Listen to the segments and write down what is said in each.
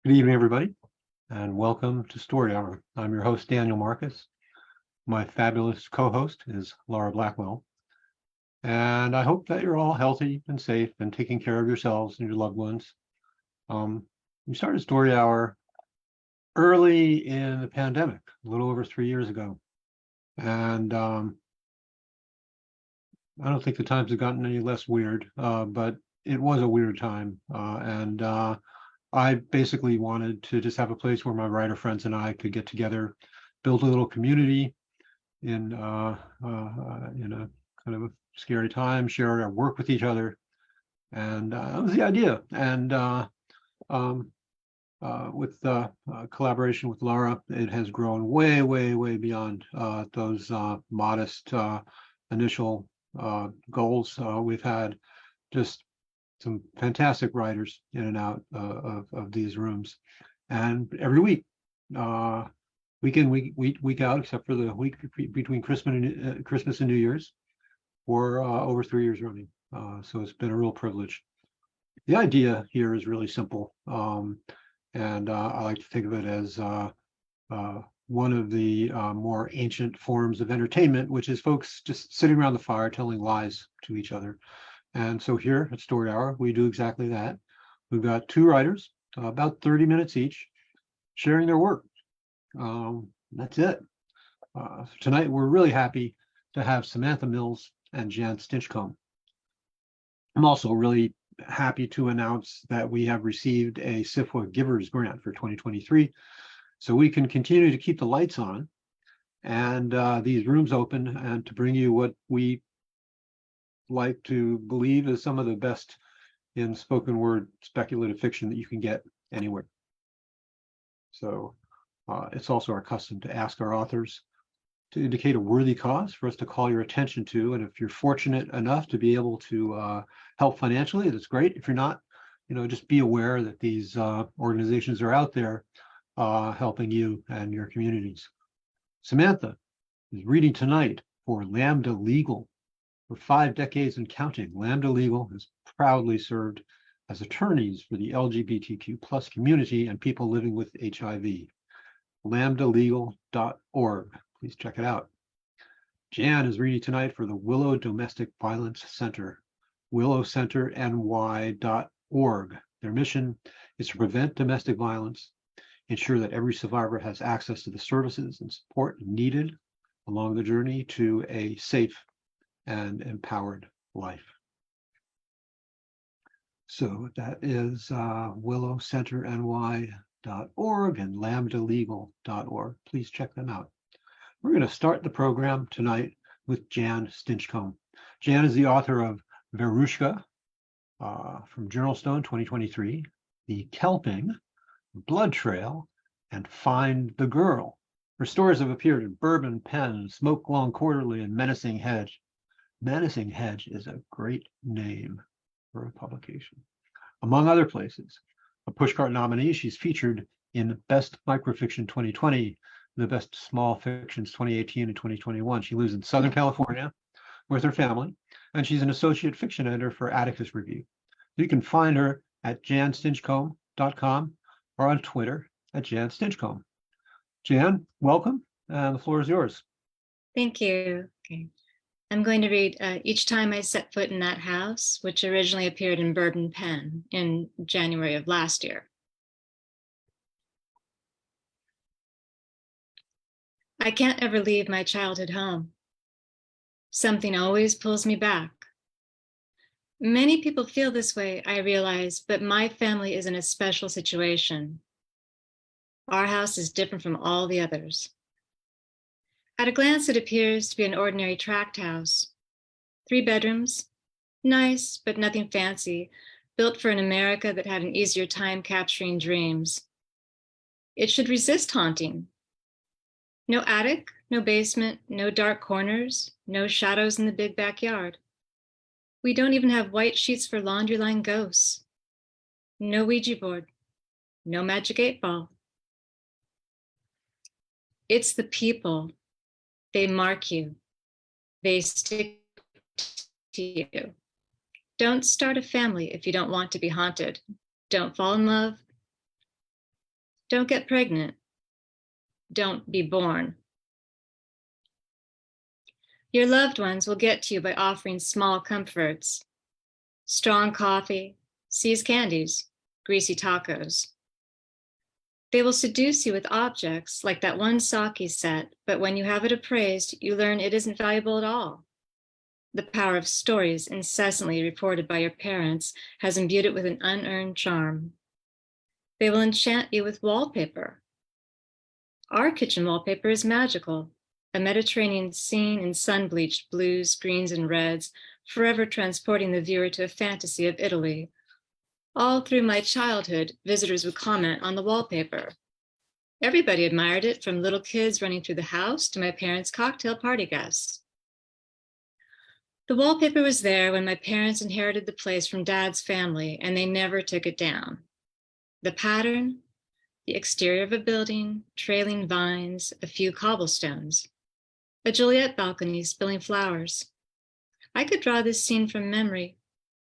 Good evening, everybody, and welcome to Story Hour. I'm your host, Daniel Marcus. My fabulous co-host is Laura Blackwell, and I hope that you're all healthy and safe and taking care of yourselves and your loved ones. We started Story Hour early in the pandemic, a little over 3 years ago, and I don't think the times have gotten any less weird, but it was a weird time, and I basically wanted to just have a place where my writer friends and I could get together, build a little community in a kind of a scary time, share our work with each other, and that was the idea. And with collaboration with Laura, it has grown way, way, way beyond those modest initial goals. We've had just some fantastic writers in and out of these rooms, and every week, week in, week out, except for the week between Christmas and New Year's, for over 3 years running. So it's been a real privilege. The idea here is really simple, and I like to think of it as one of the more ancient forms of entertainment, which is folks just sitting around the fire telling lies to each other. And so here at Story Hour, we do exactly that. We've got two writers, about 30 minutes each, sharing their work. That's it. Tonight, we're really happy to have Samantha Mills and Jan Stinchcomb. I'm also really happy to announce that we have received a SIFWA Givers Grant for 2023, so we can continue to keep the lights on and these rooms open, and to bring you what we like to believe is some of the best in spoken word speculative fiction that you can get anywhere. So it's also our custom to ask our authors to indicate a worthy cause for us to call your attention to. And if you're fortunate enough to be able to help financially, that's great. If you're not, just be aware that these organizations are out there helping you and your communities. Samantha is reading tonight for Lambda Legal. For 5 decades and counting, Lambda Legal has proudly served as attorneys for the LGBTQ plus community and people living with HIV. lambdalegal.org. Please check it out. Jan is reading tonight for the Willow Domestic Violence Center, willowcenterny.org. Their mission is to prevent domestic violence, ensure that every survivor has access to the services and support needed along the journey to a safe and empowered life. So that is willowcenterny.org and lambdalegal.org. Please check them out. We're going to start the program tonight with Jan Stinchcomb. Jan is the author of Verushka from Journalstone 2023, The Kelping, Blood Trail, and Find the Girl. Her stories have appeared in Bourbon Pen, Smoke Long Quarterly, and Menacing Hedge. Menacing Hedge is a great name for a publication. Among other places, a Pushcart nominee, she's featured in Best Microfiction 2020, the Best Small Fictions 2018 and 2021. She lives in Southern California with her family, and she's an associate fiction editor for Atticus Review. You can find her at janstinchcomb.com or on Twitter at Jan Stinchcomb. Jan, welcome, and the floor is yours. Thank you. Okay. I'm going to read Each Time I Set Foot in That House, which originally appeared in Bourbon Pen in January of last year. I can't ever leave my childhood home. Something always pulls me back. Many people feel this way, I realize, but my family is in a special situation. Our house is different from all the others. At a glance, it appears to be an ordinary tract house. 3 bedrooms, nice, but nothing fancy, built for an America that had an easier time capturing dreams. It should resist haunting. No attic, no basement, no dark corners, no shadows in the big backyard. We don't even have white sheets for laundry line ghosts. No Ouija board, no magic 8-ball. It's the people. They mark you. They stick to you. Don't start a family if you don't want to be haunted. Don't fall in love. Don't get pregnant. Don't be born. Your loved ones will get to you by offering small comforts: strong coffee, See's candies, greasy tacos. They will seduce you with objects like that one sake set, but when you have it appraised, you learn it isn't valuable at all. The power of stories incessantly reported by your parents has imbued it with an unearned charm. They will enchant you with wallpaper. Our kitchen wallpaper is magical, a Mediterranean scene in sun-bleached blues, greens, and reds, forever transporting the viewer to a fantasy of Italy. All through my childhood, visitors would comment on the wallpaper. Everybody admired it, from little kids running through the house to my parents' cocktail party guests. The wallpaper was there when my parents inherited the place from Dad's family, and they never took it down. The pattern, the exterior of a building, trailing vines, a few cobblestones, a Juliet balcony spilling flowers. I could draw this scene from memory,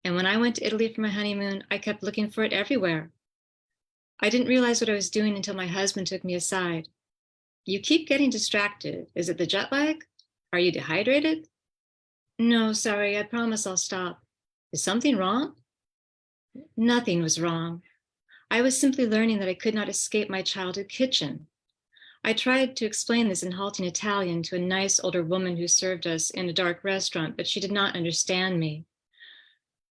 and when I went to Italy for my honeymoon, I kept looking for it everywhere. I didn't realize what I was doing until my husband took me aside. You keep getting distracted. Is it the jet lag? Are you dehydrated? No, sorry, I promise I'll stop. Is something wrong? Nothing was wrong. I was simply learning that I could not escape my childhood kitchen. I tried to explain this in halting Italian to a nice older woman who served us in a dark restaurant, but she did not understand me.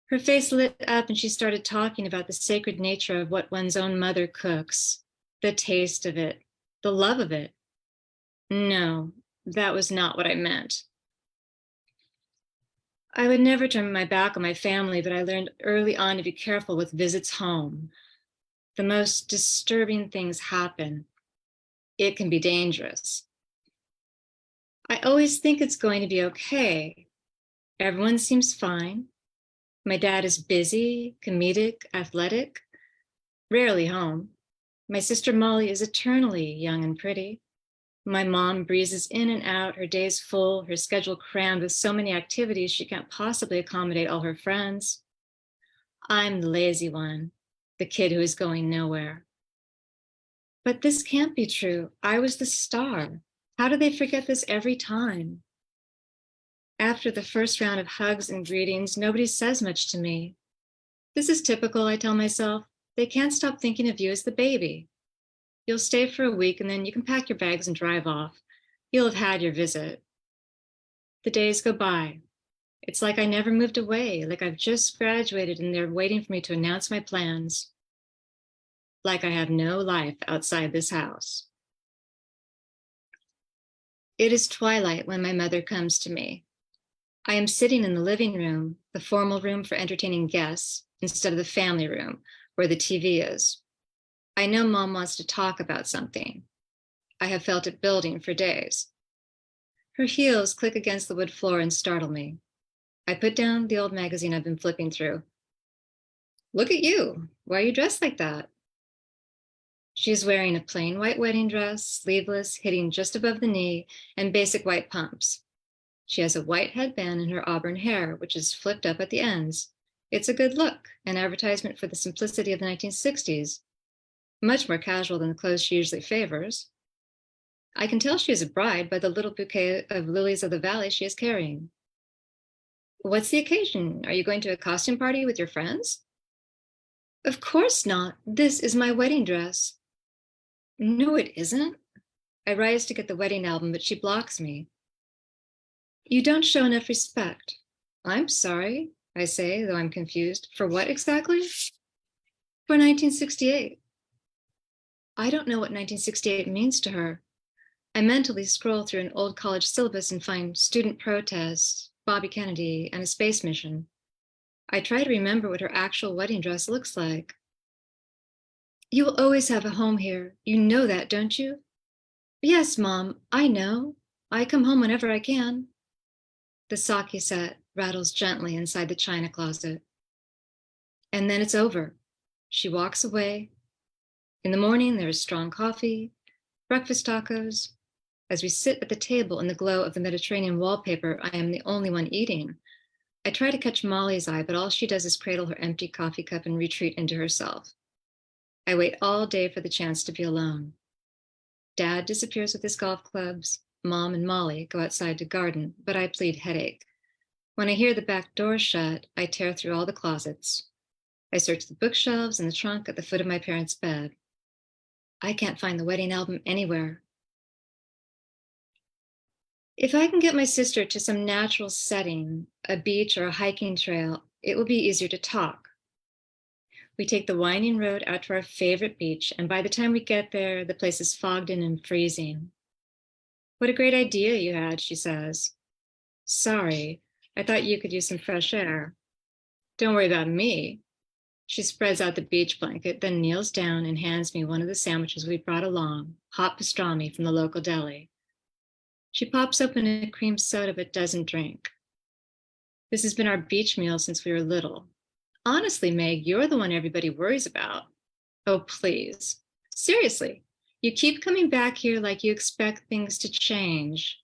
Her face lit up and she started talking about the sacred nature of what one's own mother cooks, the taste of it, the love of it. No, that was not what I meant. I would never turn my back on my family, but I learned early on to be careful with visits home. The most disturbing things happen. It can be dangerous. I always think it's going to be okay. Everyone seems fine. My dad is busy, comedic, athletic, rarely home. My sister Molly is eternally young and pretty. My mom breezes in and out, her days full, her schedule crammed with so many activities she can't possibly accommodate all her friends. I'm the lazy one, the kid who is going nowhere. But this can't be true. I was the star. How do they forget this every time? After the first round of hugs and greetings, nobody says much to me. This is typical, I tell myself. They can't stop thinking of you as the baby. You'll stay for a week and then you can pack your bags and drive off. You'll have had your visit. The days go by. It's like I never moved away, like I've just graduated and they're waiting for me to announce my plans. Like I have no life outside this house. It is twilight when my mother comes to me. I am sitting in the living room, the formal room for entertaining guests, instead of the family room where the TV is. I know Mom wants to talk about something. I have felt it building for days. Her heels click against the wood floor and startle me. I put down the old magazine I've been flipping through. Look at you. Why are you dressed like that? She is wearing a plain white wedding dress, sleeveless, hitting just above the knee, and basic white pumps. She has a white headband in her auburn hair, which is flipped up at the ends. It's a good look, an advertisement for the simplicity of the 1960s. Much more casual than the clothes she usually favors. I can tell she is a bride by the little bouquet of lilies of the valley she is carrying. What's the occasion? Are you going to a costume party with your friends? Of course not. This is my wedding dress. No, it isn't. I rise to get the wedding album, but she blocks me. You don't show enough respect. I'm sorry, I say, though I'm confused. For what exactly? For 1968. I don't know what 1968 means to her. I mentally scroll through an old college syllabus and find student protests, Bobby Kennedy, and a space mission. I try to remember what her actual wedding dress looks like. You will always have a home here. You know that, don't you? Yes, Mom, I know. I come home whenever I can. The sake set rattles gently inside the china closet. And then it's over. She walks away. In the morning, there is strong coffee, breakfast tacos. As we sit at the table in the glow of the Mediterranean wallpaper, I am the only one eating. I try to catch Molly's eye, but all she does is cradle her empty coffee cup and retreat into herself. I wait all day for the chance to be alone. Dad disappears with his golf clubs. Mom and Molly go outside to garden, but I plead headache. When I hear the back door shut, I tear through all the closets. I search the bookshelves and the trunk at the foot of my parents' bed. I can't find the wedding album anywhere. If I can get my sister to some natural setting, a beach or a hiking trail, it will be easier to talk. We take the winding road out to our favorite beach, and by the time we get there, the place is fogged in and freezing. What a great idea you had, she says. Sorry, I thought you could use some fresh air. Don't worry about me. She spreads out the beach blanket, then kneels down and hands me one of the sandwiches we brought along, hot pastrami from the local deli. She pops open a cream soda but doesn't drink. This has been our beach meal since we were little. Honestly, Meg, you're the one everybody worries about. Oh, please. Seriously, you keep coming back here like you expect things to change.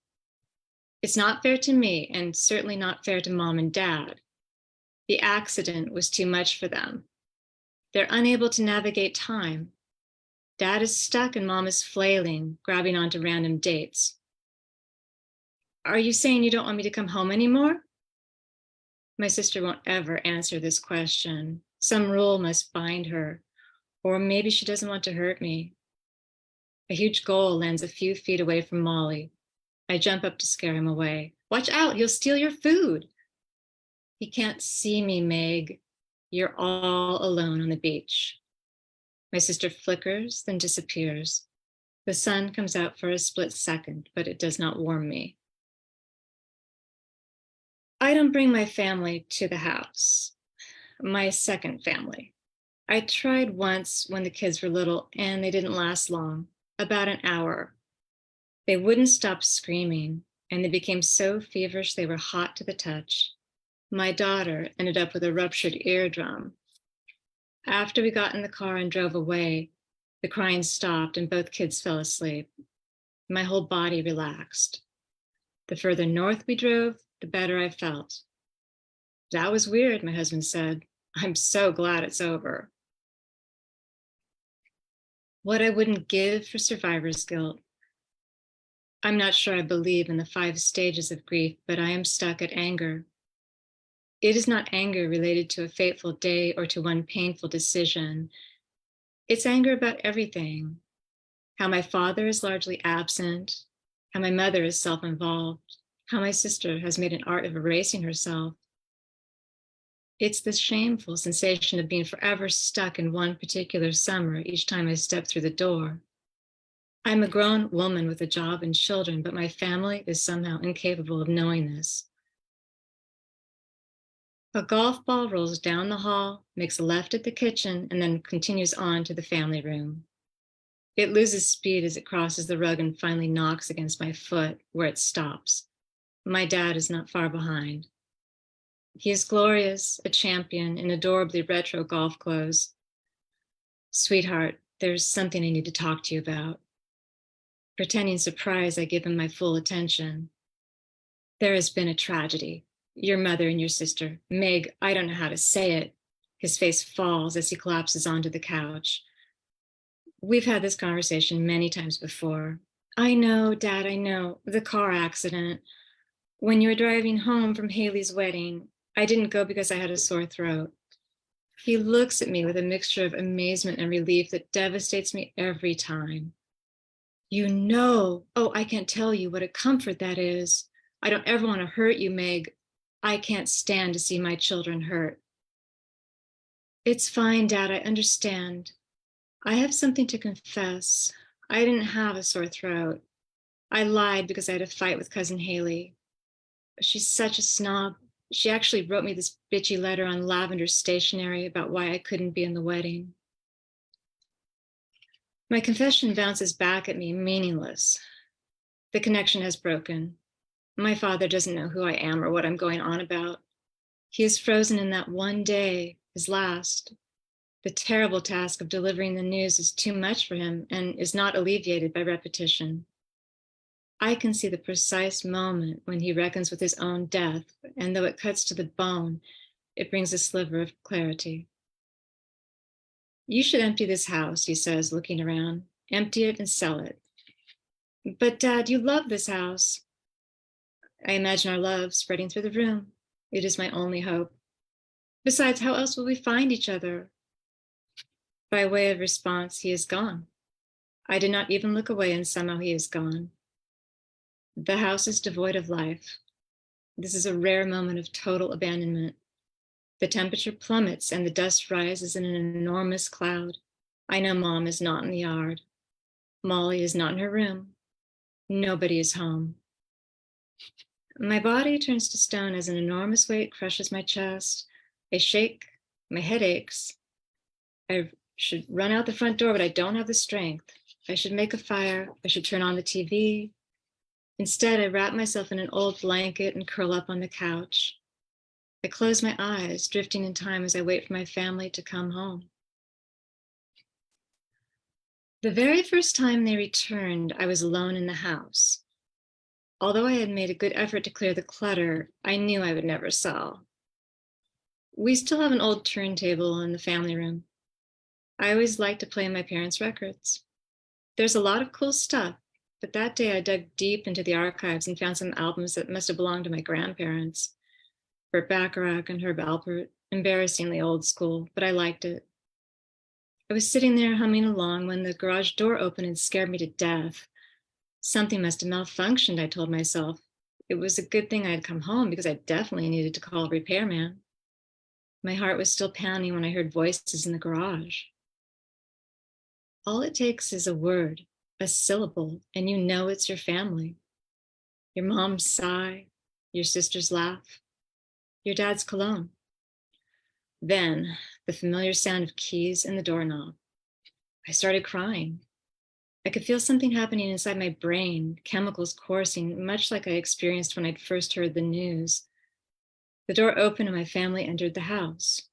It's not fair to me, and certainly not fair to Mom and Dad. The accident was too much for them. They're unable to navigate time. Dad is stuck and Mom is flailing, grabbing onto random dates. Are you saying you don't want me to come home anymore? My sister won't ever answer this question. Some rule must bind her, or maybe she doesn't want to hurt me. A huge goal lands a few feet away from Molly. I jump up to scare him away. Watch out, he'll steal your food. He can't see me, Meg. You're all alone on the beach. My sister flickers, then disappears. The sun comes out for a split second, but it does not warm me. I don't bring my family to the house. My second family. I tried once when the kids were little, and they didn't last long, about an hour. They wouldn't stop screaming, and they became so feverish they were hot to the touch. My daughter ended up with a ruptured eardrum. After we got in the car and drove away, the crying stopped and both kids fell asleep. My whole body relaxed. The further north we drove, the better I felt. That was weird, my husband said. I'm so glad it's over. What I wouldn't give for survivor's guilt. I'm not sure I believe in the 5 stages of grief, but I am stuck at anger. It is not anger related to a fateful day or to one painful decision. It's anger about everything. How my father is largely absent, how my mother is self-involved, how my sister has made an art of erasing herself. It's the shameful sensation of being forever stuck in one particular summer each time I step through the door. I'm a grown woman with a job and children, but my family is somehow incapable of knowing this. A golf ball rolls down the hall, makes a left at the kitchen, and then continues on to the family room. It loses speed as it crosses the rug and finally knocks against my foot, where it stops. My dad is not far behind. He is glorious, a champion in adorably retro golf clothes. Sweetheart, there's something I need to talk to you about. Pretending surprise, I give him my full attention. There has been a tragedy. Your mother and your sister. Meg, I don't know how to say it. His face falls as he collapses onto the couch. We've had this conversation many times before. I know, Dad, I know. The car accident. When you were driving home from Haley's wedding, I didn't go because I had a sore throat. He looks at me with a mixture of amazement and relief that devastates me every time. You know, oh, I can't tell you what a comfort that is. I don't ever want to hurt you, Meg. I can't stand to see my children hurt. It's fine, Dad, I understand. I have something to confess. I didn't have a sore throat. I lied because I had a fight with cousin Haley. She's such a snob. She actually wrote me this bitchy letter on lavender stationery about why I couldn't be in the wedding. My confession bounces back at me, meaningless. The connection has broken. My father doesn't know who I am or what I'm going on about. He is frozen in that one day, his last. The terrible task of delivering the news is too much for him and is not alleviated by repetition. I can see the precise moment when he reckons with his own death, and though it cuts to the bone, it brings a sliver of clarity. You should empty this house, he says, looking around. Empty it and sell it. But Dad, you love this house. I imagine our love spreading through the room. It is my only hope. Besides, how else will we find each other? By way of response, he is gone. I did not even look away, and somehow he is gone. The house is devoid of life. This is a rare moment of total abandonment. The temperature plummets and the dust rises in an enormous cloud. I know Mom is not in the yard. Molly is not in her room. Nobody is home. My body turns to stone as an enormous weight crushes my chest. I shake, my head aches. I should run out the front door, but I don't have the strength. I should make a fire. I should turn on the TV. Instead, I wrap myself in an old blanket and curl up on the couch. I close my eyes, drifting in time as I wait for my family to come home. The very first time they returned, I was alone in the house. Although I had made a good effort to clear the clutter, I knew I would never sell. We still have an old turntable in the family room. I always liked to play my parents' records. There's a lot of cool stuff, but that day I dug deep into the archives and found some albums that must have belonged to my grandparents. Burt Bacharach and Herb Alpert, embarrassingly old school, but I liked it. I was sitting there humming along when the garage door opened and scared me to death. Something must have malfunctioned, I told myself. It was a good thing I had come home because I definitely needed to call a repairman. My heart was still pounding when I heard voices in the garage. All it takes is a word, a syllable, and you know it's your family. Your mom's sigh, your sister's laugh, your dad's cologne. Then, the familiar sound of keys in the doorknob. I started crying. I could feel something happening inside my brain, chemicals coursing, much like I experienced when I'd first heard the news. The door opened and my family entered the house.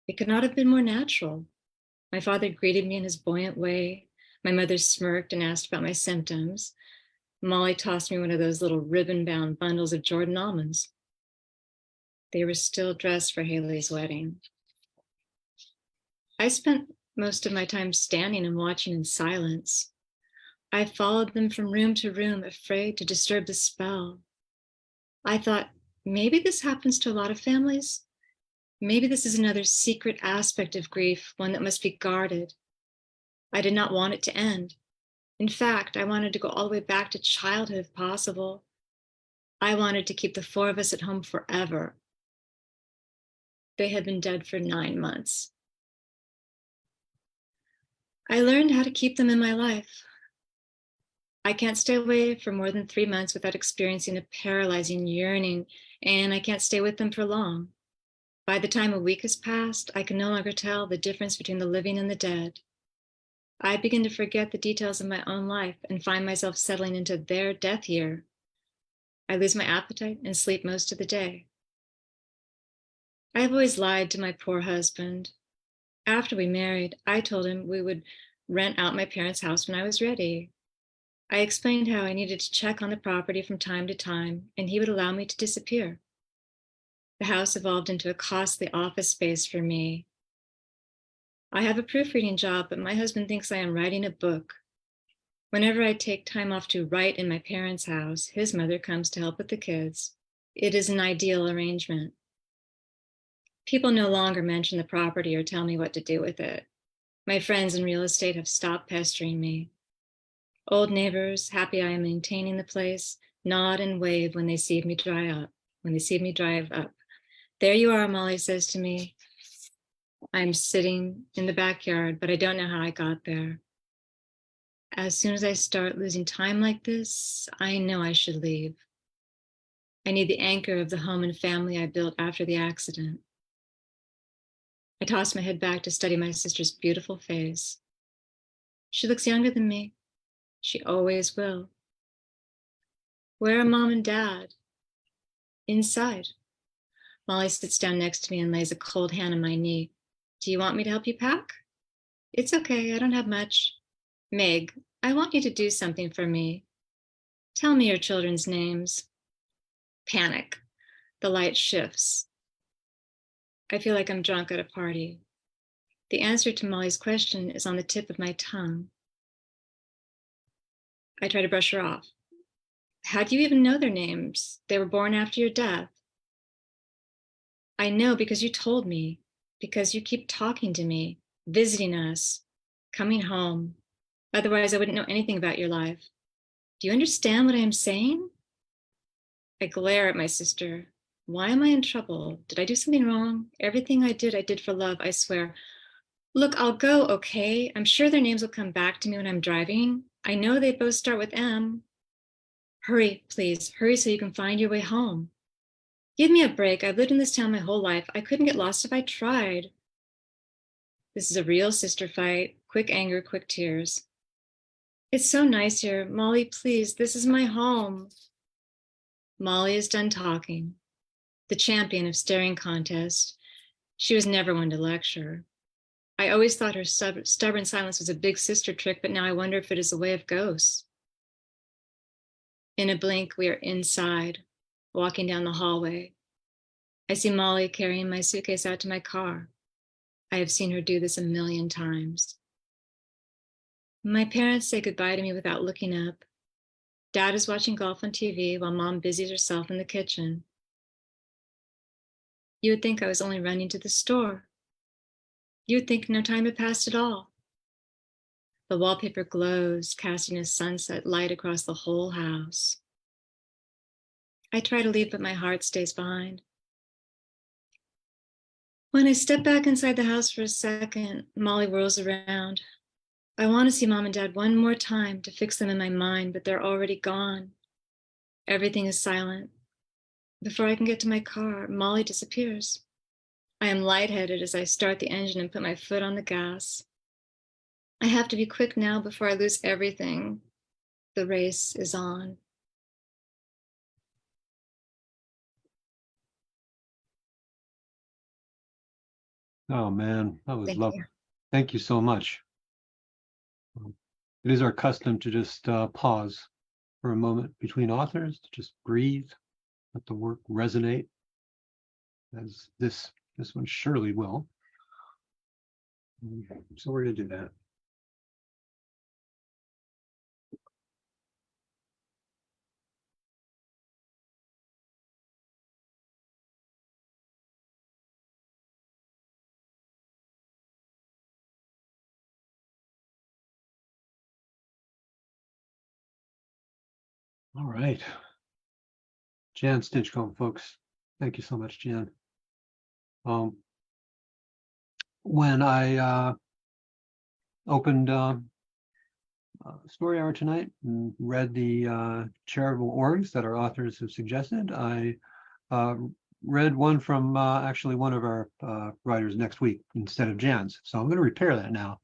It could not have been more natural. My father greeted me in his buoyant way. My mother smirked and asked about my symptoms. Molly tossed me one of those little ribbon-bound bundles of Jordan almonds. They were still dressed for Haley's wedding. I spent most of my time standing and watching in silence. I followed them from room to room, afraid to disturb the spell. I thought, maybe this happens to a lot of families. Maybe this is another secret aspect of grief, one that must be guarded. I did not want it to end. In fact, I wanted to go all the way back to childhood if possible. I wanted to keep the four of us at home forever. They had been dead for 9 months. I learned how to keep them in my life. I can't stay away for more than 3 months without experiencing a paralyzing yearning, and I can't stay with them for long. By the time a week has passed, I can no longer tell the difference between the living and the dead. I begin to forget the details of my own life and find myself settling into their death year. I lose my appetite and sleep most of the day. I have always lied to my poor husband. After we married, I told him we would rent out my parents' house when I was ready. I explained how I needed to check on the property from time to time, and he would allow me to disappear. The house evolved into a costly office space for me. I have a proofreading job, but my husband thinks I am writing a book. Whenever I take time off to write in my parents' house, his mother comes to help with the kids. It is an ideal arrangement. People no longer mention the property or tell me what to do with it. My friends in real estate have stopped pestering me. Old neighbors, happy I am maintaining the place, nod and wave when they see me drive up. There you are, Molly says to me. I'm sitting in the backyard, but I don't know how I got there. As soon as I start losing time like this, I know I should leave. I need the anchor of the home and family I built after the accident. I toss my head back to study my sister's beautiful face. She looks younger than me. She always will. Where are Mom and Dad? Inside. Molly sits down next to me and lays a cold hand on my knee. Do you want me to help you pack? It's okay, I don't have much. Meg, I want you to do something for me. Tell me your children's names. Panic. The light shifts. I feel like I'm drunk at a party. The answer to Molly's question is on the tip of my tongue. I try to brush her off. How do you even know their names? They were born after your death. I know because you told me, because you keep talking to me, visiting us, coming home. Otherwise, I wouldn't know anything about your life. Do you understand what I am saying? I glare at my sister. Why am I in trouble? Did I do something wrong? Everything I did for love, I swear. Look, I'll go, okay? I'm sure their names will come back to me when I'm driving. I know they both start with M. Hurry, please, hurry so you can find your way home. Give me a break. I've lived in this town my whole life. I couldn't get lost if I tried. This is a real sister fight. Quick anger, quick tears. It's so nice here. Molly, please, this is my home. Molly is done talking. The champion of staring contest. She was never one to lecture. I always thought her stubborn silence was a big sister trick, but now I wonder if it is a way of ghosts. In a blink, we are inside, walking down the hallway. I see Molly carrying my suitcase out to my car. I have seen her do this a million times. My parents say goodbye to me without looking up. Dad is watching golf on TV while Mom busies herself in the kitchen. You would think I was only running to the store. You would think no time had passed at all. The wallpaper glows, casting a sunset light across the whole house. I try to leave, but my heart stays behind. When I step back inside the house for a second, Molly whirls around. I want to see Mom and Dad one more time to fix them in my mind, but they're already gone. Everything is silent. Before I can get to my car, Molly disappears. I am lightheaded as I start the engine and put my foot on the gas. I have to be quick now before I lose everything. The race is on. Oh man, that was Thank lovely. you. Thank you so much. It is our custom to just pause for a moment between authors, to just breathe, let the work resonate, as this one surely will. So we're going to do that. All right. Jan Stinchcomb, folks. Thank you so much, Jan. When I opened Story Hour tonight and read the charitable orgs that our authors have suggested, I read one from actually one of our writers next week instead of Jan's. So I'm going to repair that now.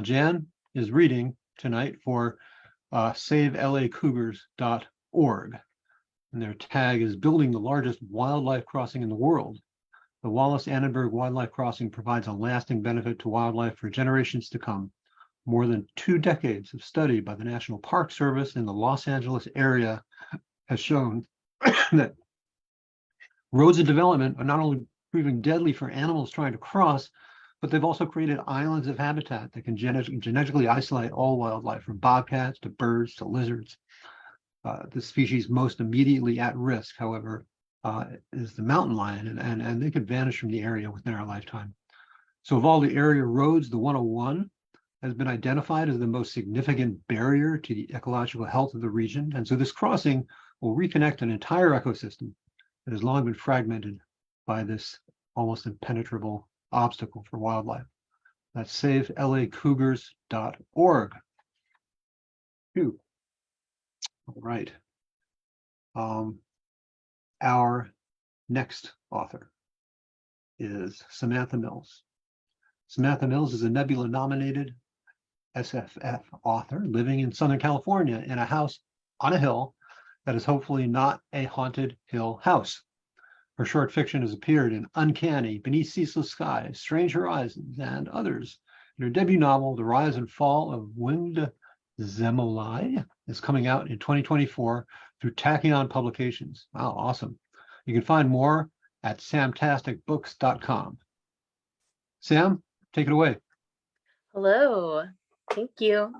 Jan is reading tonight for SaveLACougars.org. And their tag is building the largest wildlife crossing in the world. The Wallace-Annenberg Wildlife Crossing provides a lasting benefit to wildlife for generations to come. More than 2 decades of study by the National Park Service in the Los Angeles area has shown that roads of development are not only proving deadly for animals trying to cross, but they've also created islands of habitat that can genetically isolate all wildlife, from bobcats to birds to lizards. The species most immediately at risk, however, is the mountain lion, and they could vanish from the area within our lifetime. So of all the area roads, the 101 has been identified as the most significant barrier to the ecological health of the region. And so this crossing will reconnect an entire ecosystem that has long been fragmented by this almost impenetrable obstacle for wildlife. That's SaveLACougars.org. All right. Our next author is Samantha Mills. Samantha Mills is a Nebula-nominated SFF author living in Southern California in a house on a hill that is hopefully not a haunted hill house. Her short fiction has appeared in Uncanny, Beneath Ceaseless Skies, Strange Horizons, and others. And her debut novel, The Rise and Fall of Winged Zemolai, is coming out in 2024 through Tachyon Publications. Wow, awesome. You can find more at samtasticbooks.com. Sam, take it away. Hello, thank you.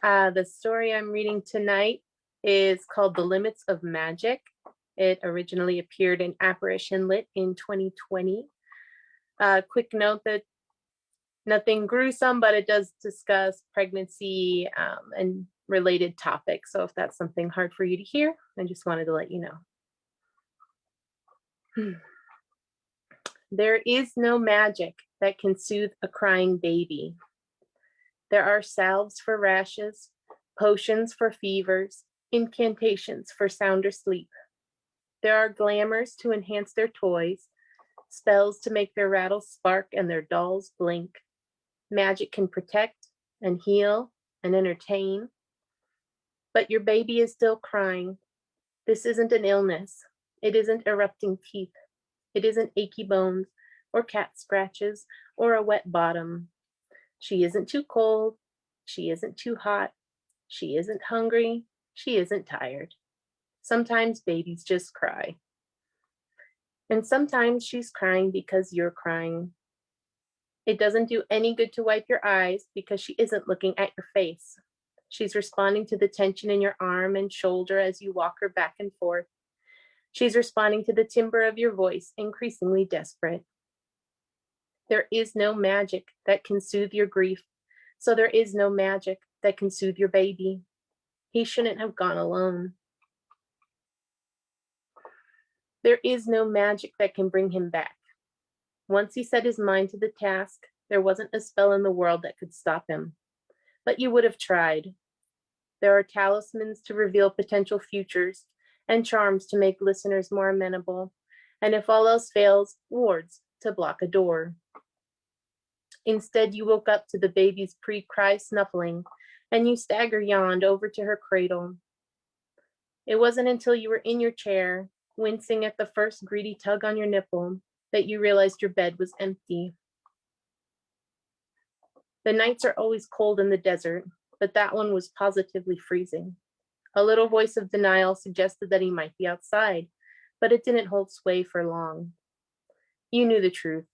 The story I'm reading tonight is called The Limits of Magic. It originally appeared in Apparition Lit in 2020. Quick note that nothing gruesome, but it does discuss pregnancy and related topics. So if that's something hard for you to hear, I just wanted to let you know. There is no magic that can soothe a crying baby. There are salves for rashes, potions for fevers, incantations for sounder sleep. There are glamours to enhance their toys, spells to make their rattles spark and their dolls blink. Magic can protect and heal and entertain. But your baby is still crying. This isn't an illness. It isn't erupting teeth. It isn't achy bones or cat scratches or a wet bottom. She isn't too cold. She isn't too hot. She isn't hungry. She isn't tired. Sometimes babies just cry. And sometimes she's crying because you're crying. It doesn't do any good to wipe your eyes because she isn't looking at your face. She's responding to the tension in your arm and shoulder as you walk her back and forth. She's responding to the timbre of your voice, increasingly desperate. There is no magic that can soothe your grief, so there is no magic that can soothe your baby. He shouldn't have gone alone. There is no magic that can bring him back. Once he set his mind to the task, there wasn't a spell in the world that could stop him. But you would have tried. There are talismans to reveal potential futures and charms to make listeners more amenable, and if all else fails, wards to block a door. Instead, you woke up to the baby's pre-cry snuffling, and you stagger yawned over to her cradle. It wasn't until you were in your chair, wincing at the first greedy tug on your nipple, that you realized your bed was empty. The nights are always cold in the desert, but that one was positively freezing. A little voice of denial suggested that he might be outside, but it didn't hold sway for long. You knew the truth.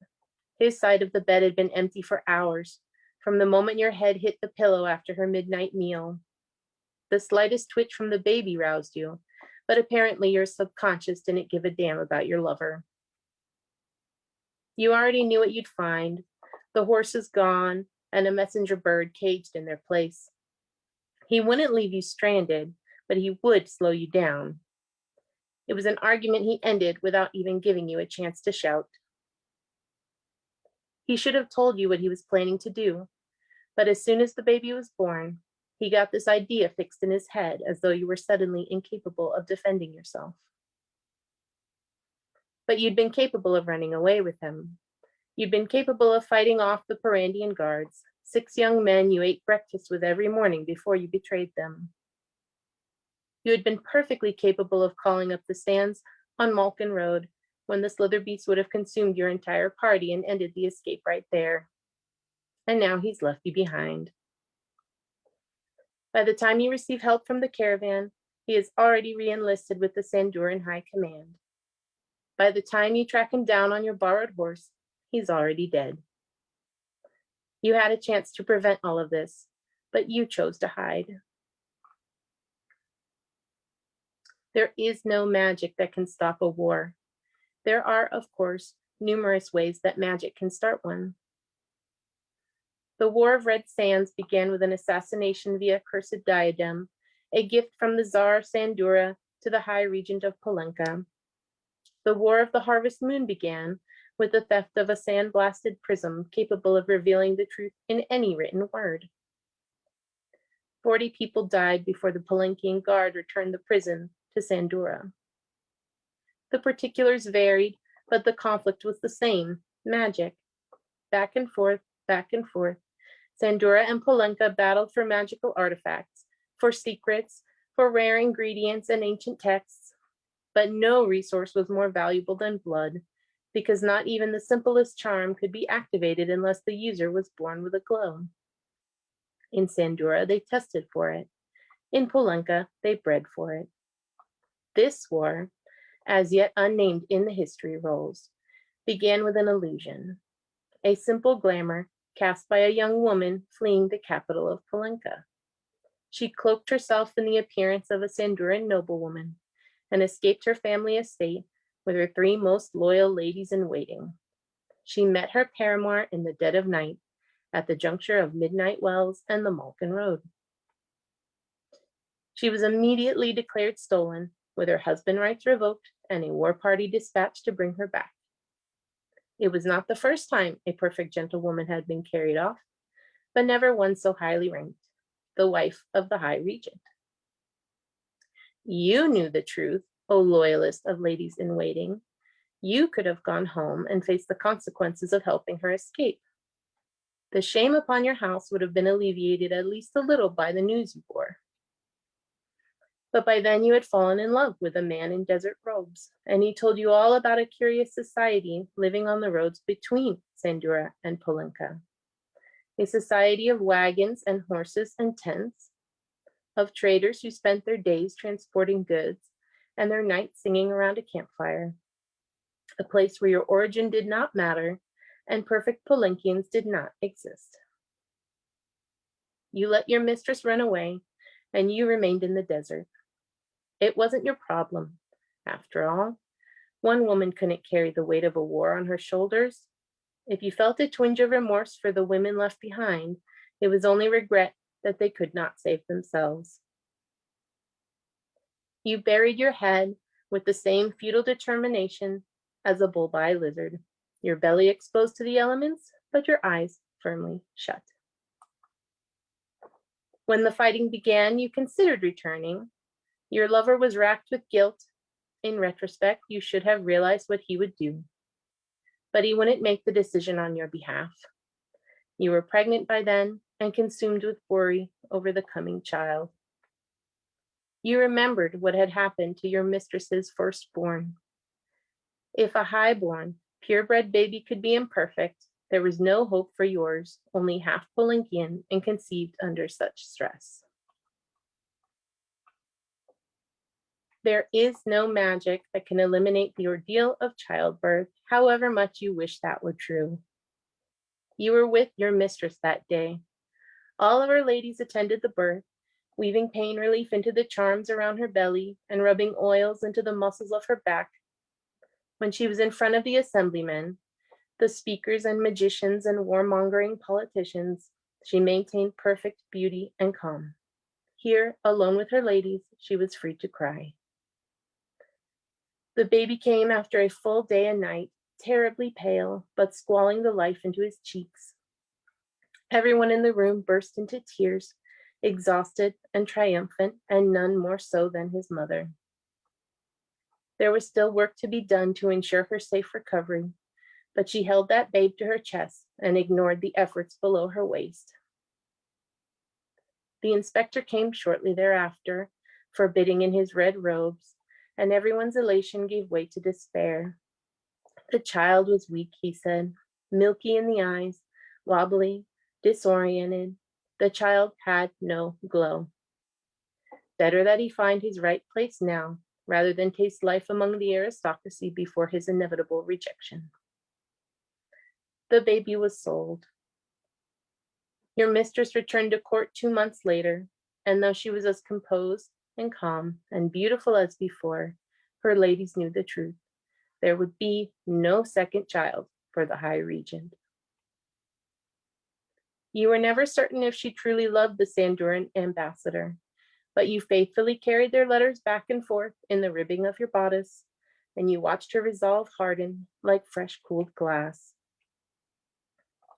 His side of the bed had been empty for hours, from the moment your head hit the pillow after her midnight meal. The slightest twitch from the baby roused you, but apparently your subconscious didn't give a damn about your lover. You already knew what you'd find. The horse is gone, and a messenger bird caged in their place. He wouldn't leave you stranded, but he would slow you down. It was an argument he ended without even giving you a chance to shout. He should have told you what he was planning to do, but as soon as the baby was born, he got this idea fixed in his head as though you were suddenly incapable of defending yourself. But you'd been capable of running away with him. You'd been capable of fighting off the Perandian guards, 6 young men you ate breakfast with every morning before you betrayed them. You had been perfectly capable of calling up the stands on Malkin Road when the slither beast would have consumed your entire party and ended the escape right there. And now he's left you behind. By the time you receive help from the caravan, he is already re-enlisted with the Sanduran High Command. By the time you track him down on your borrowed horse, he's already dead. You had a chance to prevent all of this, but you chose to hide. There is no magic that can stop a war. There are, of course, numerous ways that magic can start one. The War of Red Sands began with an assassination via cursed diadem, a gift from the Tsar of Sandura to the High Regent of Polenka. The War of the Harvest Moon began with the theft of a sand-blasted prism capable of revealing the truth in any written word. 40 people died before the Palenquian Guard returned the prison to Sandura. The particulars varied, but the conflict was the same, magic. Back and forth, Sandura and Polenka battled for magical artifacts, for secrets, for rare ingredients and ancient texts, but no resource was more valuable than blood, because not even the simplest charm could be activated unless the user was born with a glow. In Sandura, they tested for it. In Polenka, they bred for it. This war, as yet unnamed in the history rolls, began with an illusion. a simple glamour cast by a young woman fleeing the capital of Polenka. She cloaked herself in the appearance of a Sanduran noblewoman and escaped her family estate with her 3 most loyal ladies in waiting. She met her paramour in the dead of night at the juncture of Midnight Wells and the Malkin Road. She was immediately declared stolen, with her husband rights revoked and a war party dispatched to bring her back. It was not the first time a perfect gentlewoman had been carried off, but never one so highly ranked, the wife of the High Regent. You knew the truth, O loyalist of ladies in waiting. You could have gone home and faced the consequences of helping her escape. The shame upon your house would have been alleviated at least a little by the news you bore. But by then you had fallen in love with a man in desert robes, and he told you all about a curious society living on the roads between Sandura and Polenka. A society of wagons and horses and tents, of traders who spent their days transporting goods and their nights singing around a campfire. A place where your origin did not matter and perfect Polenkians did not exist. You let your mistress run away and you remained in the desert. It wasn't your problem. After all, one woman couldn't carry the weight of a war on her shoulders. If you felt a twinge of remorse for the women left behind, it was only regret that they could not save themselves. You buried your head with the same futile determination as a bulbine lizard, your belly exposed to the elements, but your eyes firmly shut. When the fighting began, you considered returning. Your lover was racked with guilt. In retrospect, you should have realized what he would do. But he wouldn't make the decision on your behalf. You were pregnant by then and consumed with worry over the coming child. You remembered what had happened to your mistress's firstborn. If a highborn, purebred baby could be imperfect, there was no hope for yours, only half Polenkian and conceived under such stress. There is no magic that can eliminate the ordeal of childbirth, however much you wish that were true. You were with your mistress that day. All of her ladies attended the birth, weaving pain relief into the charms around her belly and rubbing oils into the muscles of her back. When she was in front of the assemblymen, the speakers and magicians and warmongering politicians, she maintained perfect beauty and calm. Here, alone with her ladies, she was free to cry. The baby came after a full day and night, terribly pale, but squalling the life into his cheeks. Everyone in the room burst into tears, exhausted and triumphant, and none more so than his mother. There was still work to be done to ensure her safe recovery, but she held that babe to her chest and ignored the efforts below her waist. The inspector came shortly thereafter, forbidding in his red robes, and everyone's elation gave way to despair. The child was weak, he said, milky in the eyes, wobbly, disoriented. The child had no glow. Better that he find his right place now, rather than taste life among the aristocracy before his inevitable rejection. The baby was sold. Your mistress returned to court 2 months later, and though she was as composed and calm and beautiful as before, her ladies knew the truth. There would be no second child for the High Regent. You were never certain if she truly loved the Sanduran ambassador, but you faithfully carried their letters back and forth in the ribbing of your bodice, and you watched her resolve harden like fresh cooled glass.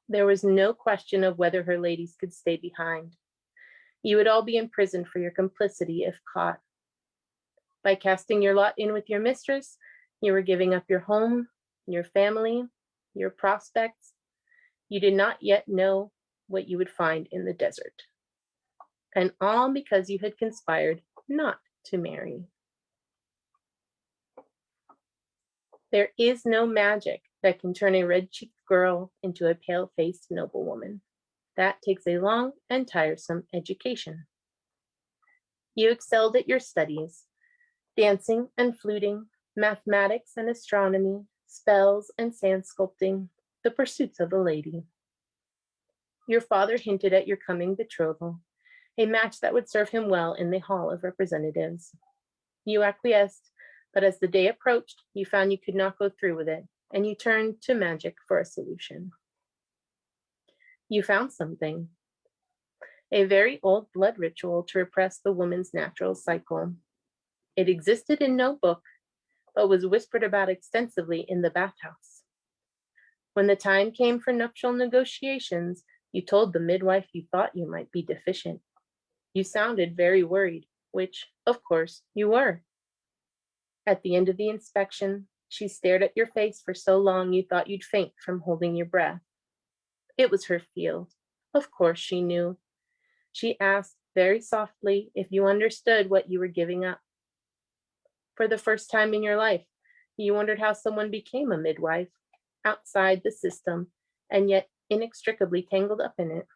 There was no question of whether her ladies could stay behind. You would all be imprisoned for your complicity if caught. By casting your lot in with your mistress, you were giving up your home, your family, your prospects. You did not yet know what you would find in the desert. And all because you had conspired not to marry. There is no magic that can turn a red-cheeked girl into a pale-faced noblewoman. That takes a long and tiresome education. You excelled at your studies, dancing and fluting, mathematics and astronomy, spells and sand sculpting, The pursuits of the lady. Your father hinted at your coming betrothal, a match that would serve him well in the Hall of Representatives. You acquiesced, but as the day approached, you found you could not go through with it, and you turned to magic for a solution. You found something, a very old blood ritual to repress the woman's natural cycle. It existed in no book, but was whispered about extensively in the bathhouse. When the time came for nuptial negotiations, you told the midwife you thought you might be deficient. You sounded very worried, which, of course, you were. At the end of the inspection, she stared at your face for so long you thought you'd faint from holding your breath. It was her field. Of course she knew. She asked very softly if you understood what you were giving up. For the first time in your life, you wondered how someone became a midwife, outside the system, and yet inextricably tangled up in it.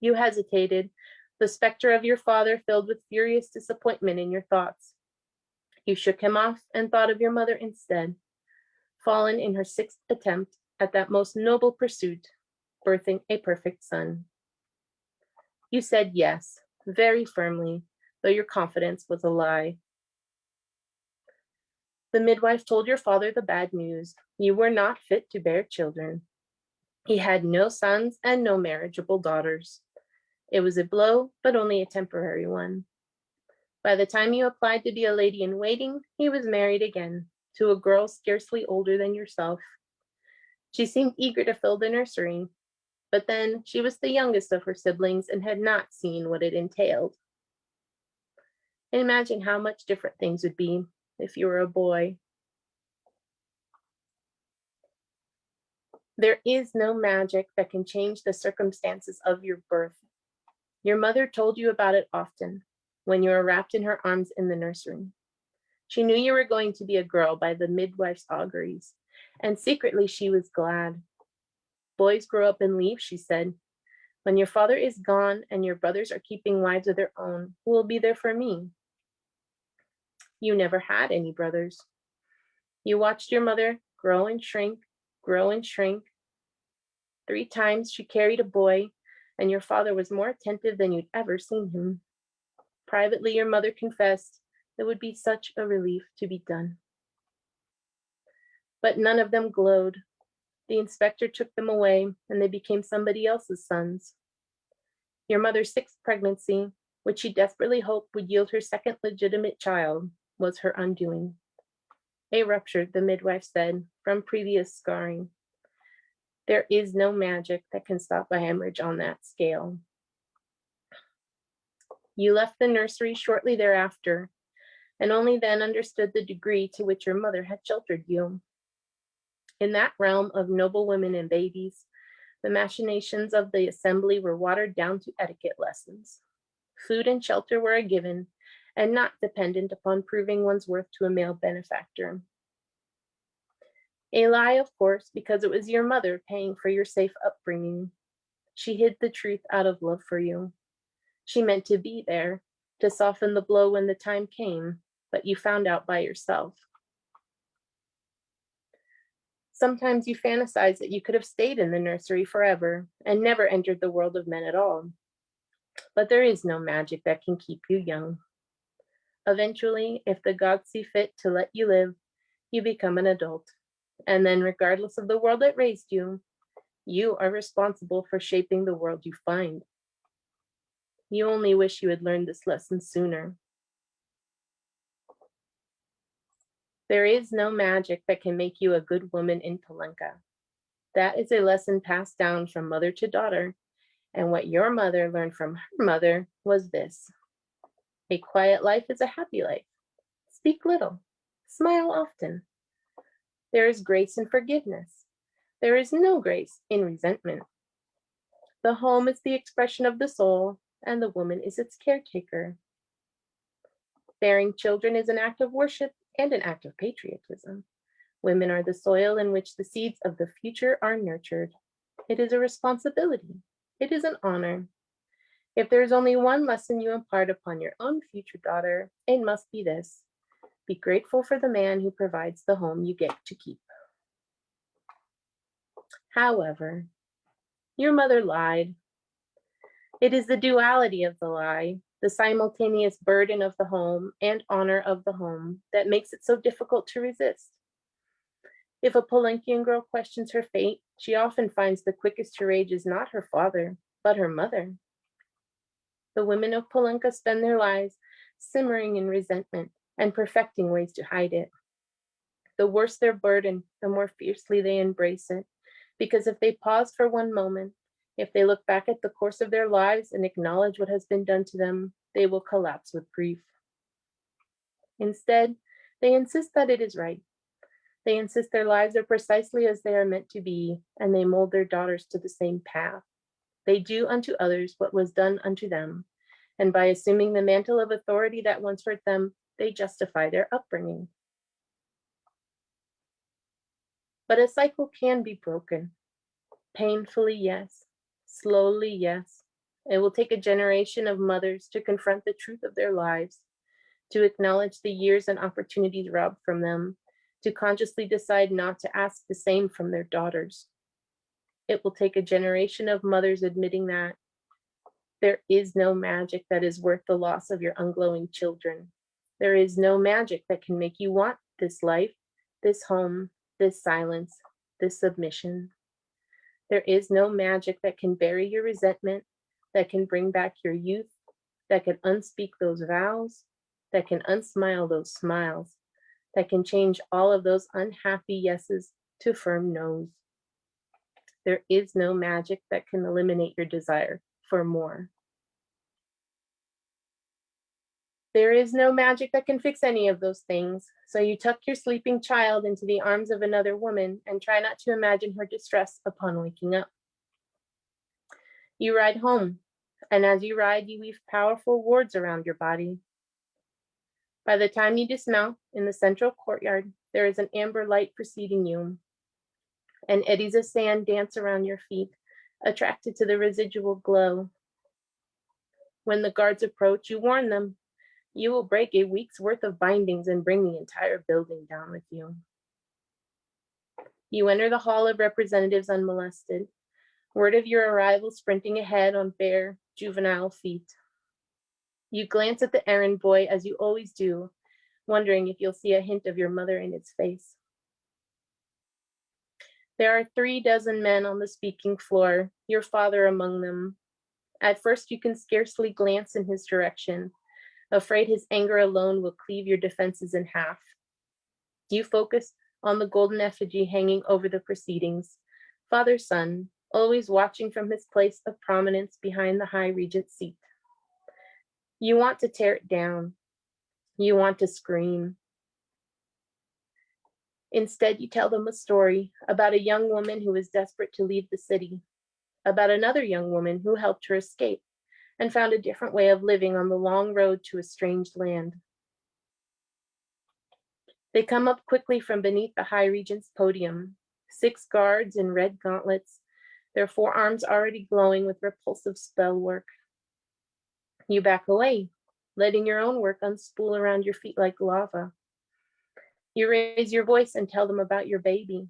You hesitated, the specter of your father filled with furious disappointment in your thoughts. You shook him off and thought of your mother instead, fallen in her 6th attempt at that most noble pursuit, birthing a perfect son. You said yes, very firmly, though your confidence was a lie. The midwife told your father the bad news. You were not fit to bear children. He had no sons and no marriageable daughters. It was a blow, but only a temporary one. By the time you applied to be a lady in waiting, he was married again, to a girl scarcely older than yourself. She seemed eager to fill the nursery, but then she was the youngest of her siblings and had not seen what it entailed. Imagine how much different things would be if you were a boy. There is no magic that can change the circumstances of your birth. Your mother told you about it often, when you were wrapped in her arms in the nursery. She knew you were going to be a girl by the midwife's auguries, and secretly she was glad. Boys grow up and leave, she said. When your father is gone and your brothers are keeping wives of their own, who will be there for me? You never had any brothers. You watched your mother grow and shrink, grow and shrink. 3 times she carried a boy, and your father was more attentive than you'd ever seen him. Privately, your mother confessed it would be such a relief to be done. But none of them glowed. The inspector took them away, and they became somebody else's sons. Your mother's 6th pregnancy, which she desperately hoped would yield her 2nd legitimate child, was her undoing. A rupture, the midwife said, from previous scarring. There is no magic that can stop a hemorrhage on that scale. You left the nursery shortly thereafter, and only then understood the degree to which your mother had sheltered you. In that realm of noble women and babies, the machinations of the assembly were watered down to etiquette lessons. Food and shelter were a given, and not dependent upon proving one's worth to a male benefactor. A lie, of course, because it was your mother paying for your safe upbringing. She hid the truth out of love for you. She meant to be there, to soften the blow when the time came, but you found out by yourself. Sometimes you fantasize that you could have stayed in the nursery forever and never entered the world of men at all. But there is no magic that can keep you young. Eventually, if the gods see fit to let you live, you become an adult. And then, regardless of the world that raised you, you are responsible for shaping the world you find. You only wish you had learned this lesson sooner. There is no magic that can make you a good woman in Palenka. That is a lesson passed down from mother to daughter, and what your mother learned from her mother was this: a quiet life is a happy life. Speak little, smile often. There is grace in forgiveness. There is no grace in resentment. The home is the expression of the soul, and the woman is its caretaker. Bearing children is an act of worship and an act of patriotism. Women are the soil in which the seeds of the future are nurtured. It is a responsibility. It is an honor. If there is only one lesson you impart upon your own future daughter, it must be this: be grateful for the man who provides the home you get to keep. However, your mother lied. It is the duality of the lie, the simultaneous burden of the home and honor of the home, that makes it so difficult to resist. If a Palenquian girl questions her fate, she often finds the quickest to rage is not her father, but her mother. The women of Palenque spend their lives simmering in resentment and perfecting ways to hide it. The worse their burden, the more fiercely they embrace it, because if they pause for one moment, if they look back at the course of their lives and acknowledge what has been done to them, they will collapse with grief. Instead, they insist that it is right. They insist their lives are precisely as they are meant to be, and they mold their daughters to the same path. They do unto others what was done unto them, and by assuming the mantle of authority that once hurt them, they justify their upbringing. But a cycle can be broken. Painfully, yes. Slowly, yes. It will take a generation of mothers to confront the truth of their lives, to acknowledge the years and opportunities robbed from them, to consciously decide not to ask the same from their daughters. It will take a generation of mothers admitting that there is no magic that is worth the loss of your unglowing children. There is no magic that can make you want this life, this home, this silence, this submission. There is no magic that can bury your resentment, that can bring back your youth, that can unspeak those vows, that can unsmile those smiles, that can change all of those unhappy yeses to firm no's. There is no magic that can eliminate your desire for more. There is no magic that can fix any of those things, so you tuck your sleeping child into the arms of another woman and try not to imagine her distress upon waking up. You ride home, and as you ride, you weave powerful wards around your body. By the time you dismount in the central courtyard, there is an amber light preceding you, and eddies of sand dance around your feet, attracted to the residual glow. When the guards approach, you warn them. You will break a week's worth of bindings and bring the entire building down with you. You enter the Hall of Representatives unmolested, word of your arrival sprinting ahead on bare, juvenile feet. You glance at the errand boy as you always do, wondering if you'll see a hint of your mother in its face. There are 36 men on the speaking floor, your father among them. At first, you can scarcely glance in his direction, afraid his anger alone will cleave your defenses in half. You focus on the golden effigy hanging over the proceedings, father-son, always watching from his place of prominence behind the high regent's seat. You want to tear it down. You want to scream. Instead, you tell them a story about a young woman who was desperate to leave the city, about another young woman who helped her escape and found a different way of living on the long road to a strange land. They come up quickly from beneath the High Regent's podium, 6 guards in red gauntlets, their forearms already glowing with repulsive spell work. You back away, letting your own work unspool around your feet like lava. You raise your voice and tell them about your baby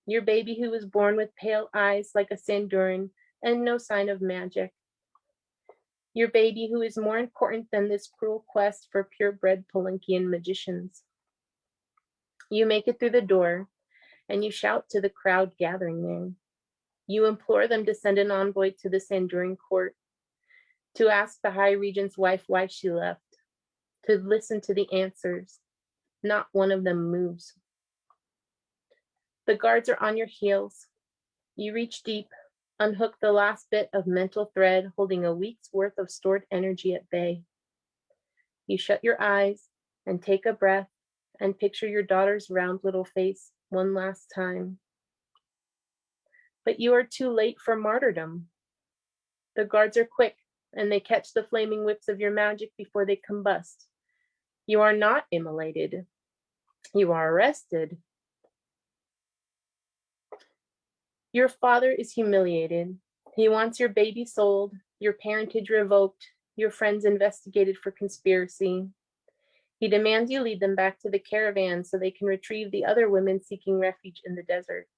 who was born with pale eyes like a sandurin and no sign of magic. Your baby who is more important than this cruel quest for purebred Palenquian magicians. You make it through the door, and you shout to the crowd gathering there. You implore them to send an envoy to the Sandurin court, to ask the High Regent's wife why she left, to listen to the answers. Not one of them moves. The guards are on your heels. You reach deep, unhook the last bit of mental thread holding a week's worth of stored energy at bay. You shut your eyes and take a breath and picture your daughter's round little face one last time. But you are too late for martyrdom. The guards are quick, and they catch the flaming whips of your magic before they combust. You are not immolated. You are arrested. Your father is humiliated. He wants your baby sold, your parentage revoked, your friends investigated for conspiracy. He demands you lead them back to the caravan so they can retrieve the other women seeking refuge in the desert.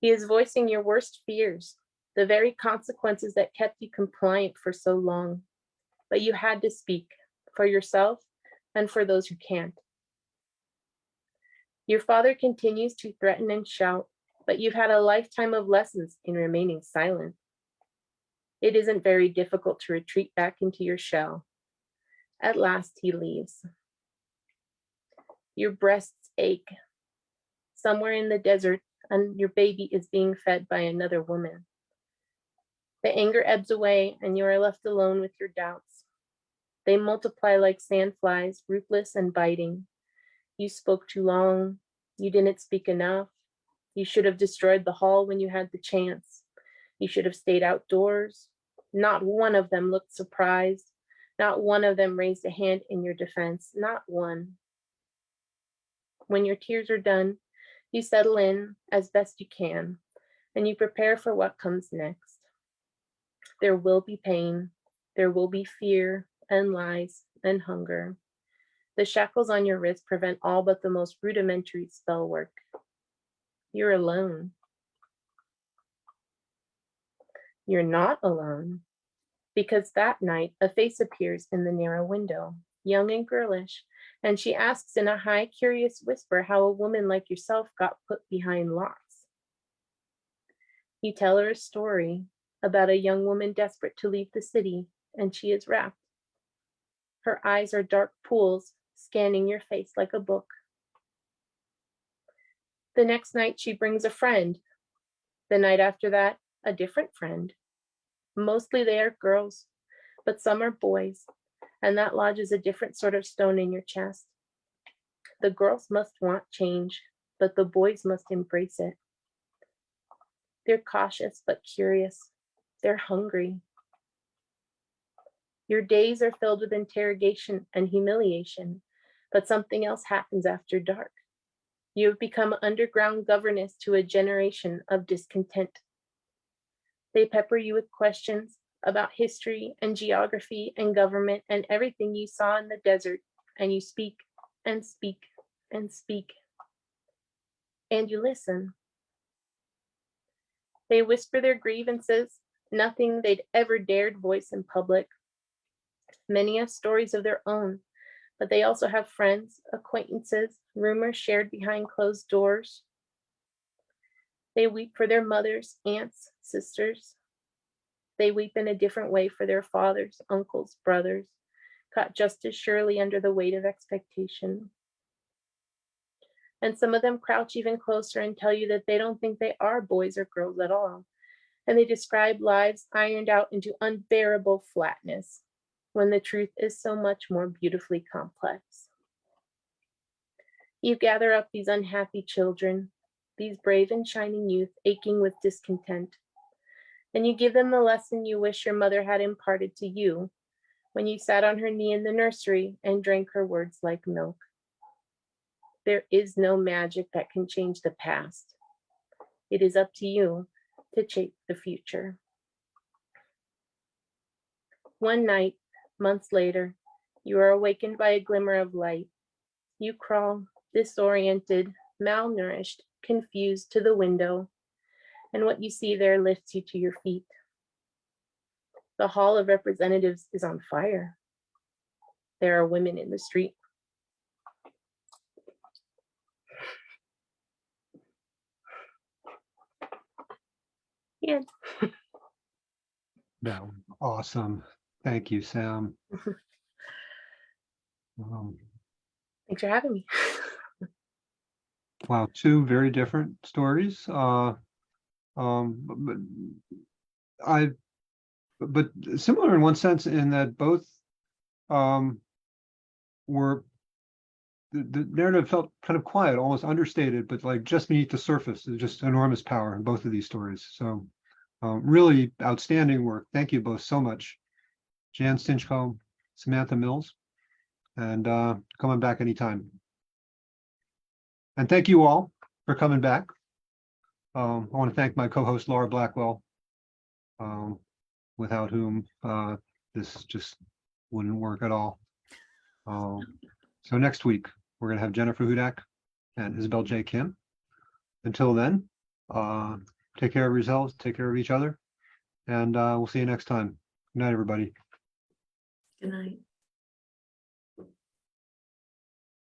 He is voicing your worst fears, the very consequences that kept you compliant for so long. But you had to speak for yourself and for those who can't. Your father continues to threaten and shout, but you've had a lifetime of lessons in remaining silent. It isn't very difficult to retreat back into your shell. At last, he leaves. Your breasts ache. Somewhere in the desert, and your baby is being fed by another woman. The anger ebbs away, and you are left alone with your doubts. They multiply like sandflies, ruthless and biting. You spoke too long. You didn't speak enough. You should have destroyed the hall when you had the chance. You should have stayed outdoors. Not one of them looked surprised. Not one of them raised a hand in your defense. Not one. When your tears are done, you settle in as best you can, and you prepare for what comes next. There will be pain. There will be fear and lies and hunger. The shackles on your wrist prevent all but the most rudimentary spell work. You're alone. You're not alone, because that night a face appears in the narrow window, young and girlish, and she asks in a high, curious whisper how a woman like yourself got put behind locks. You tell her a story about a young woman desperate to leave the city, and she is wrapped. Her eyes are dark pools, scanning your face like a book. The next night she brings a friend. The night after that, a different friend. Mostly they are girls, but some are boys, and that lodges a different sort of stone in your chest. The girls must want change, but the boys must embrace it. They're cautious but curious. They're hungry. Your days are filled with interrogation and humiliation, but something else happens after dark. You have become underground governess to a generation of discontent. They pepper you with questions about history and geography and government and everything you saw in the desert, and you speak and speak and speak. And you listen. They whisper their grievances, nothing they'd ever dared voice in public. Many have stories of their own, but they also have friends, acquaintances, rumors shared behind closed doors. They weep for their mothers, aunts, sisters. They weep in a different way for their fathers, uncles, brothers, caught just as surely under the weight of expectation. And some of them crouch even closer and tell you that they don't think they are boys or girls at all. And they describe lives ironed out into unbearable flatness, when the truth is so much more beautifully complex. You gather up these unhappy children, these brave and shining youth aching with discontent, and you give them the lesson you wish your mother had imparted to you when you sat on her knee in the nursery and drank her words like milk. There is no magic that can change the past. It is up to you to shape the future. One night, months later, you are awakened by a glimmer of light. You crawl, disoriented, malnourished, confused, to the window, and what you see there lifts you to your feet. The Hall of Representatives is on fire. There are women in the street. Yeah. That was awesome. Thank you, Sam. Thanks for having me. Wow, two very different stories. But similar in one sense, in that both were the narrative felt kind of quiet, almost understated, but like just beneath the surface. There's just enormous power in both of these stories. So really outstanding work. Thank you both so much. Jan Stinchcomb, Samantha Mills, and coming back anytime. And thank you all for coming back. I want to thank my co-host Laura Blackwell, without whom this just wouldn't work at all. So next week, we're going to have Jennifer Hudak and Isabel J. Kim. Until then, Take care of yourselves, take care of each other, and we'll see you next time. Good night, everybody. Good night.